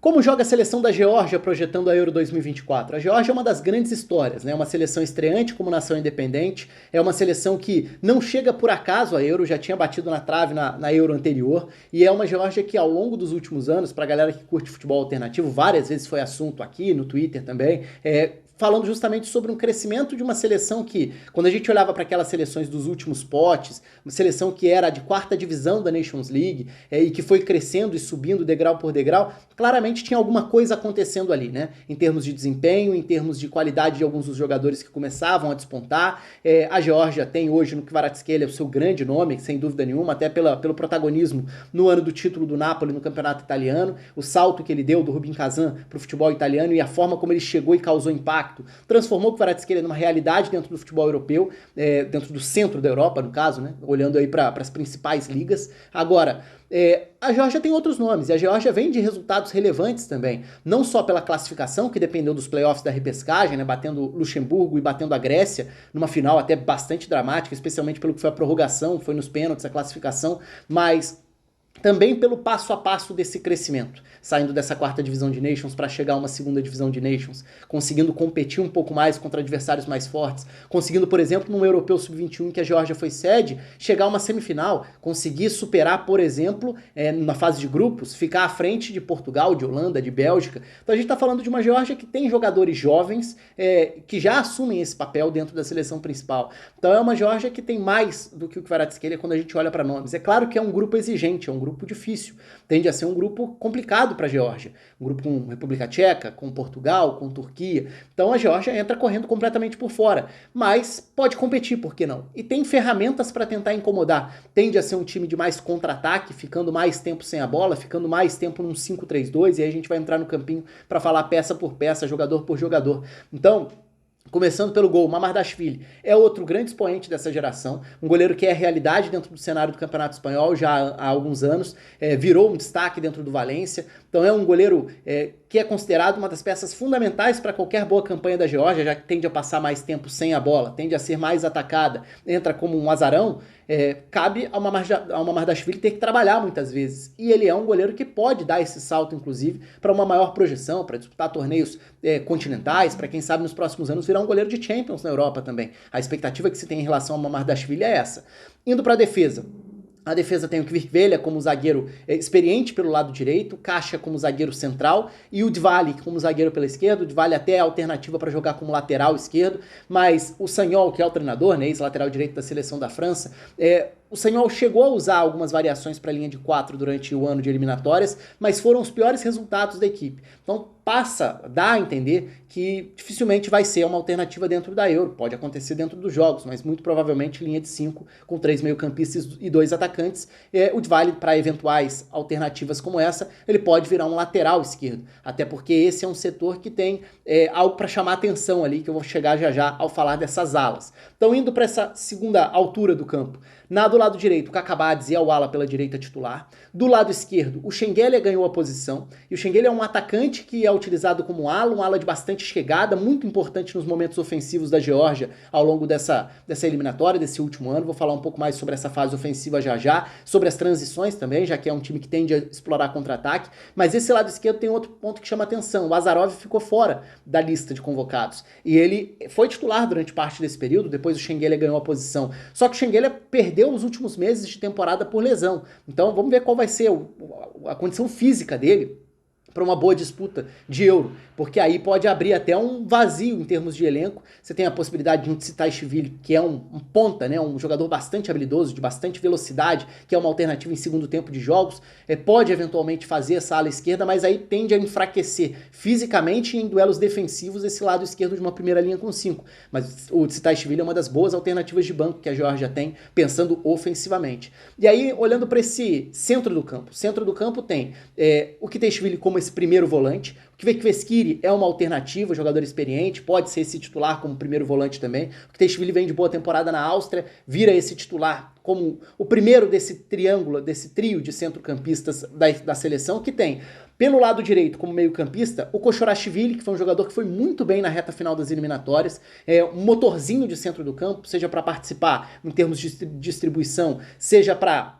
Como joga a seleção da Geórgia projetando a Euro 2024? A Geórgia é uma das grandes histórias, né? Uma seleção estreante como nação independente, é uma seleção que não chega por acaso à Euro, já tinha batido na trave na Euro anterior, e é uma Geórgia que ao longo dos últimos anos, pra galera que curte futebol alternativo, várias vezes foi assunto aqui no Twitter também, falando justamente sobre um crescimento de uma seleção que, quando a gente olhava para aquelas seleções dos últimos potes, uma seleção que era de quarta divisão da Nations League e que foi crescendo e subindo degrau por degrau, claramente tinha alguma coisa acontecendo ali, né? Em termos de desempenho, em termos de qualidade de alguns dos jogadores que começavam a despontar. A Geórgia tem hoje no Kvaratskhelia o seu grande nome, sem dúvida nenhuma, até pelo protagonismo no ano do título do Napoli no campeonato italiano, o salto que ele deu do Rubin Kazan para o futebol italiano e a forma como ele chegou e causou impacto, transformou o Kvaratskhelia numa realidade dentro do futebol europeu, dentro do centro da Europa, no caso, né? Olhando aí para as principais ligas. Agora, a Geórgia tem outros nomes, e a Geórgia vem de resultados relevantes também, não só pela classificação, que dependeu dos playoffs da repescagem, né, batendo Luxemburgo e batendo a Grécia, numa final até bastante dramática, especialmente pelo que foi a prorrogação, foi nos pênaltis a classificação, mas também pelo passo a passo desse crescimento, saindo dessa quarta divisão de Nations para chegar a uma segunda divisão de Nations, conseguindo competir um pouco mais contra adversários mais fortes, conseguindo, por exemplo, no Europeu Sub-21 que a Geórgia foi sede, chegar a uma semifinal, conseguir superar, por exemplo, na fase de grupos, ficar à frente de Portugal, de Holanda, de Bélgica. Então a gente está falando de uma Geórgia que tem jogadores jovens que já assumem esse papel dentro da seleção principal. Então é uma Geórgia que tem mais do que o Kvaratskhelia quando a gente olha para nomes. É claro que é um grupo exigente, é um grupo difícil, tende a ser um grupo complicado para a Geórgia, um grupo com República Tcheca, com Portugal, com Turquia, então a Geórgia entra correndo completamente por fora, mas pode competir, por que não? E tem ferramentas para tentar incomodar, tende a ser um time de mais contra-ataque, ficando mais tempo sem a bola, ficando mais tempo num 5-3-2, e aí a gente vai entrar no campinho para falar peça por peça, jogador por jogador. Então, começando pelo gol, Mamardashvili é outro grande expoente dessa geração, um goleiro que é realidade dentro do cenário do Campeonato Espanhol já há alguns anos, virou um destaque dentro do Valência, então é um goleiro que é considerado uma das peças fundamentais para qualquer boa campanha da Geórgia, já que tende a passar mais tempo sem a bola, tende a ser mais atacada, entra como um azarão, cabe ao Mamardashvili ter que trabalhar muitas vezes, e ele é um goleiro que pode dar esse salto, inclusive, para uma maior projeção, para disputar torneios continentais, para quem sabe nos próximos anos virar um goleiro de Champions na Europa também. A expectativa que se tem em relação ao Mamardashvili é essa. Indo para a defesa tem o Kvirkvelja como zagueiro experiente pelo lado direito, Caixa como zagueiro central e o Dvali como zagueiro pela esquerda. O Dvali até é alternativa para jogar como lateral esquerdo, mas o Sagnol, que é o treinador, né, ex-lateral direito da seleção da França, o Sagnol chegou a usar algumas variações para a linha de 4 durante o ano de eliminatórias, mas foram os piores resultados da equipe. Então dá a entender que dificilmente vai ser uma alternativa dentro da Euro. Pode acontecer dentro dos jogos, mas muito provavelmente linha de 5 com 3 meio-campistas e 2 atacantes. O Dvali, para eventuais alternativas como essa, ele pode virar um lateral esquerdo, até porque esse é um setor que tem algo para chamar atenção ali, que eu vou chegar já já ao falar dessas alas. Então, indo para essa segunda altura do campo, do lado direito, o Kakabadze é o ala pela direita titular. Do lado esquerdo, o Schengelia ganhou a posição. E o Schengelia é um atacante que é utilizado como um ala de bastante chegada, muito importante nos momentos ofensivos da Geórgia ao longo dessa eliminatória, desse último ano. Vou falar um pouco mais sobre essa fase ofensiva já, sobre as transições também, já que é um time que tende a explorar contra-ataque. Mas esse lado esquerdo tem outro ponto que chama atenção. O Azarov ficou fora da lista de convocados. E ele foi titular durante parte desse período, depois o Schengelia ganhou a posição. Só que o Schengelia perdeu os últimos meses de temporada por lesão. Então vamos ver qual vai ser a condição física dele para uma boa disputa de Euro, porque aí pode abrir até um vazio em termos de elenco. Você tem a possibilidade de um Tsitaishvili, que é um ponta, né, um jogador bastante habilidoso, de bastante velocidade, que é uma alternativa em segundo tempo de jogos, pode eventualmente fazer essa ala esquerda, mas aí tende a enfraquecer fisicamente em duelos defensivos esse lado esquerdo de uma primeira linha com 5. Mas o Tsitaishvili é uma das boas alternativas de banco que a Geórgia tem, pensando ofensivamente. E aí, olhando para esse centro do campo tem o Kvitashvili como esse primeiro volante. O Kvekweskiri é uma alternativa, jogador experiente, pode ser esse titular como primeiro volante também. O Kvitashvili vem de boa temporada na Áustria, vira esse titular como o primeiro desse triângulo, desse trio de centrocampistas da seleção, que tem, pelo lado direito, como meio-campista, o Kochorashvili, que foi um jogador que foi muito bem na reta final das eliminatórias, um motorzinho de centro do campo, seja para participar em termos de distribuição, seja para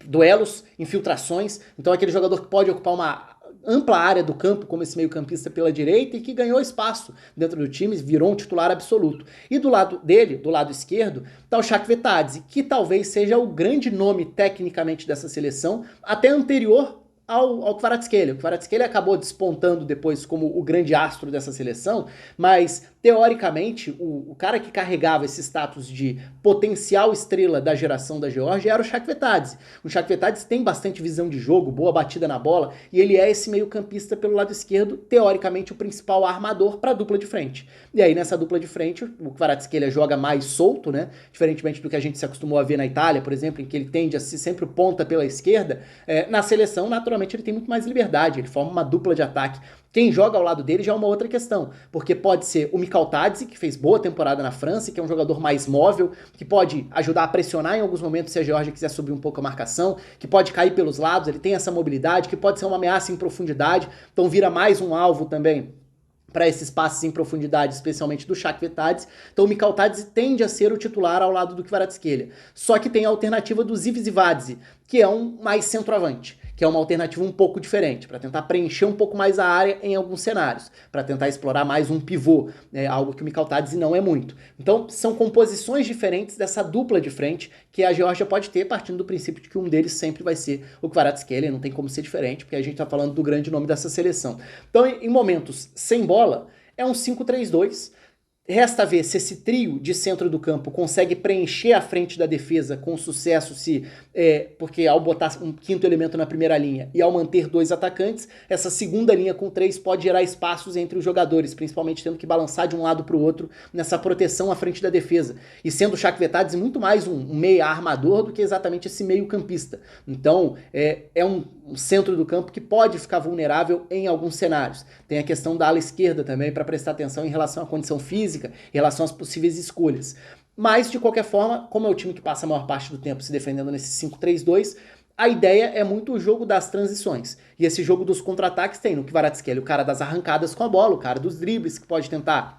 duelos, infiltrações. Então é aquele jogador que pode ocupar uma ampla área do campo como esse meio-campista pela direita e que ganhou espaço dentro do time, virou um titular absoluto. E do lado dele, do lado esquerdo, tá o Chakvetadze, que talvez seja o grande nome tecnicamente dessa seleção, até anterior ao Kvaratskhelia. O Kvaratskhelia acabou despontando depois como o grande astro dessa seleção, mas teoricamente o cara que carregava esse status de potencial estrela da geração da Geórgia era o Chakvetadze. O Chakvetadze tem bastante visão de jogo, boa batida na bola, e ele é esse meio-campista pelo lado esquerdo, teoricamente o principal armador para a dupla de frente. E aí nessa dupla de frente o Kvaratskhelia joga mais solto, né? Diferentemente do que a gente se acostumou a ver na Itália, por exemplo, em que ele tende a ser sempre o ponta pela esquerda, na seleção naturalmente ele tem muito mais liberdade, ele forma uma dupla de ataque. Quem joga ao lado dele já é uma outra questão, porque pode ser o Mikhaltadze, que fez boa temporada na França, que é um jogador mais móvel, que pode ajudar a pressionar em alguns momentos se a Geórgia quiser subir um pouco a marcação, que pode cair pelos lados, ele tem essa mobilidade, que pode ser uma ameaça em profundidade, então vira mais um alvo também para esses passes em profundidade, especialmente do Chakvetadze. Então o Mikhaltadze tende a ser o titular ao lado do Kvaratskhelia. Só que tem a alternativa do Zivzivadze, que é um mais centroavante, que é uma alternativa um pouco diferente, para tentar preencher um pouco mais a área em alguns cenários, para tentar explorar mais um pivô, algo que o Mikhaltadze não é muito. Então são composições diferentes dessa dupla de frente que a Geórgia pode ter, partindo do princípio de que um deles sempre vai ser o Kvaratskhelia, não tem como ser diferente, porque a gente está falando do grande nome dessa seleção. Então em momentos sem bola, é um 5-3-2, resta ver se esse trio de centro do campo consegue preencher a frente da defesa com sucesso, porque ao botar um quinto elemento na primeira linha e ao manter dois atacantes, essa segunda linha com 3 pode gerar espaços entre os jogadores, principalmente tendo que balançar de um lado para o outro nessa proteção à frente da defesa. E sendo o Chakvetadze muito mais um meia armador do que exatamente esse meio campista. Então é um centro do campo que pode ficar vulnerável em alguns cenários. Tem a questão da ala esquerda também para prestar atenção em relação à condição física, em relação às possíveis escolhas. Mas, de qualquer forma, como é o time que passa a maior parte do tempo se defendendo nesse 5-3-2, a ideia é muito o jogo das transições. E esse jogo dos contra-ataques tem no Kvaratskhelia o cara das arrancadas com a bola, o cara dos dribles, que pode tentar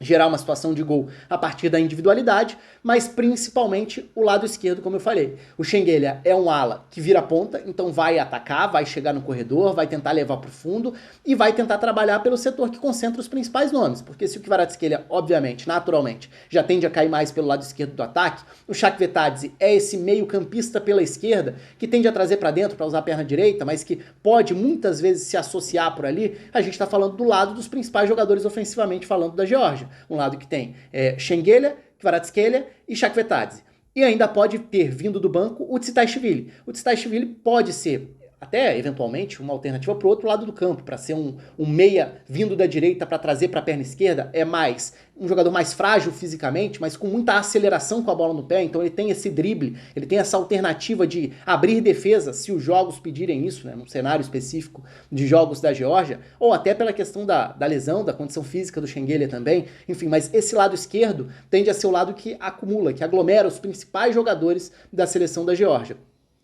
gerar uma situação de gol a partir da individualidade, mas principalmente o lado esquerdo, como eu falei. O Schengelia é um ala que vira ponta, então vai atacar, vai chegar no corredor, vai tentar levar para o fundo e vai tentar trabalhar pelo setor que concentra os principais nomes, porque se o Kvaratskhelia, obviamente, naturalmente, já tende a cair mais pelo lado esquerdo do ataque, o Chakvetadze é esse meio campista pela esquerda, que tende a trazer para dentro para usar a perna direita, mas que pode muitas vezes se associar por ali. A gente está falando do lado dos principais jogadores ofensivamente falando da Geórgia. Um lado que tem Schengelia, Kvaratskhelia e Chakvetadze. E ainda pode ter vindo do banco o Tsitaishvili. O Tsitaishvili pode ser até, eventualmente, uma alternativa para o outro lado do campo, para ser um meia vindo da direita para trazer para a perna esquerda, é mais um jogador mais frágil fisicamente, mas com muita aceleração com a bola no pé, então ele tem esse drible, ele tem essa alternativa de abrir defesa, se os jogos pedirem isso, né, num cenário específico de jogos da Geórgia, ou até pela questão da lesão, da condição física do Schengelia também, enfim, mas esse lado esquerdo tende a ser o lado que acumula, que aglomera os principais jogadores da seleção da Geórgia.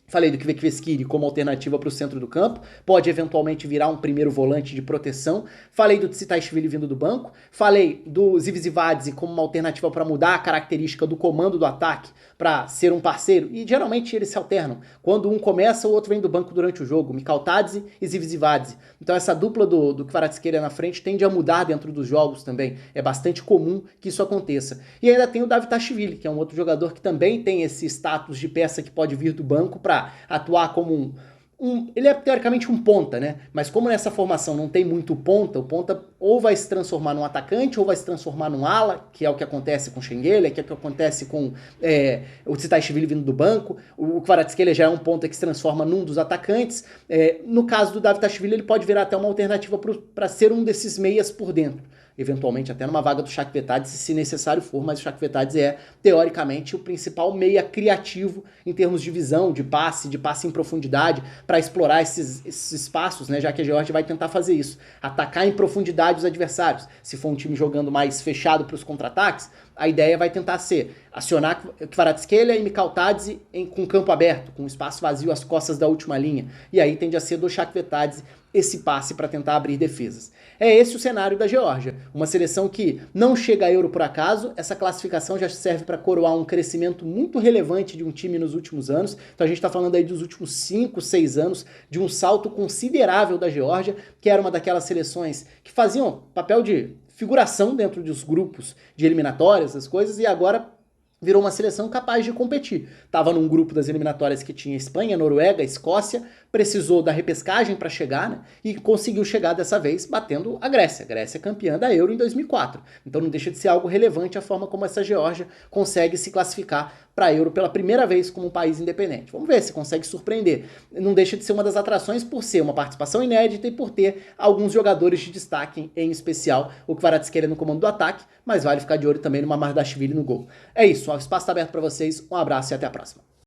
Falei do Kveskiri como alternativa para o centro do campo, pode eventualmente virar um primeiro volante de proteção. Falei do Tsitaishvili vindo do banco. Falei do Zivzivadze como uma alternativa para mudar a característica do comando do ataque, para ser um parceiro. E geralmente eles se alternam. Quando um começa, o outro vem do banco durante o jogo. Mikhaltadze e Zivzivadze. Então essa dupla do Kvaratskhelia na frente tende a mudar dentro dos jogos também. É bastante comum que isso aconteça. E ainda tem o Davitashvili, que é um outro jogador que também tem esse status de peça que pode vir do banco para atuar como ele é teoricamente um ponta, né? Mas como nessa formação não tem muito ponta, o ponta ou vai se transformar num atacante ou vai se transformar num ala, que é o que acontece com o Schengelia, que é o que acontece com o Tsitaishvili vindo do banco. O Kvaratskhelia já é um ponta que se transforma num dos atacantes. No caso do Davitashvili, ele pode virar até uma alternativa para ser um desses meias por dentro. Eventualmente até numa vaga do Chakvetadze, se necessário for, mas o Chakvetadze é, teoricamente, o principal meia criativo em termos de visão, de passe em profundidade, para explorar esses espaços, né, já que a Geórgia vai tentar fazer isso, atacar em profundidade os adversários. Se for um time jogando mais fechado para os contra-ataques, a ideia vai tentar ser acionar Kvaratskhelia e Mikhaltadze com campo aberto, com espaço vazio às costas da última linha. E aí tende a ser do Chakvetadze esse passe para tentar abrir defesas. É esse o cenário da Geórgia, uma seleção que não chega a Euro por acaso, essa classificação já serve para coroar um crescimento muito relevante de um time nos últimos anos, então a gente está falando aí dos últimos 5, 6 anos, de um salto considerável da Geórgia, que era uma daquelas seleções que faziam papel de figuração dentro dos grupos de eliminatórias, as coisas, e agora virou uma seleção capaz de competir. Estava num grupo das eliminatórias que tinha Espanha, Noruega, Escócia, precisou da repescagem para chegar, né? E conseguiu chegar dessa vez batendo a Grécia. A Grécia é campeã da Euro em 2004. Então não deixa de ser algo relevante a forma como essa Geórgia consegue se classificar para a Euro pela primeira vez como um país independente. Vamos ver se consegue surpreender. Não deixa de ser uma das atrações por ser uma participação inédita e por ter alguns jogadores de destaque, em especial o Kvaratskhelia no comando do ataque, mas vale ficar de olho também no Mamardashvili no gol. É isso, o espaço está aberto para vocês, um abraço e até a próxima.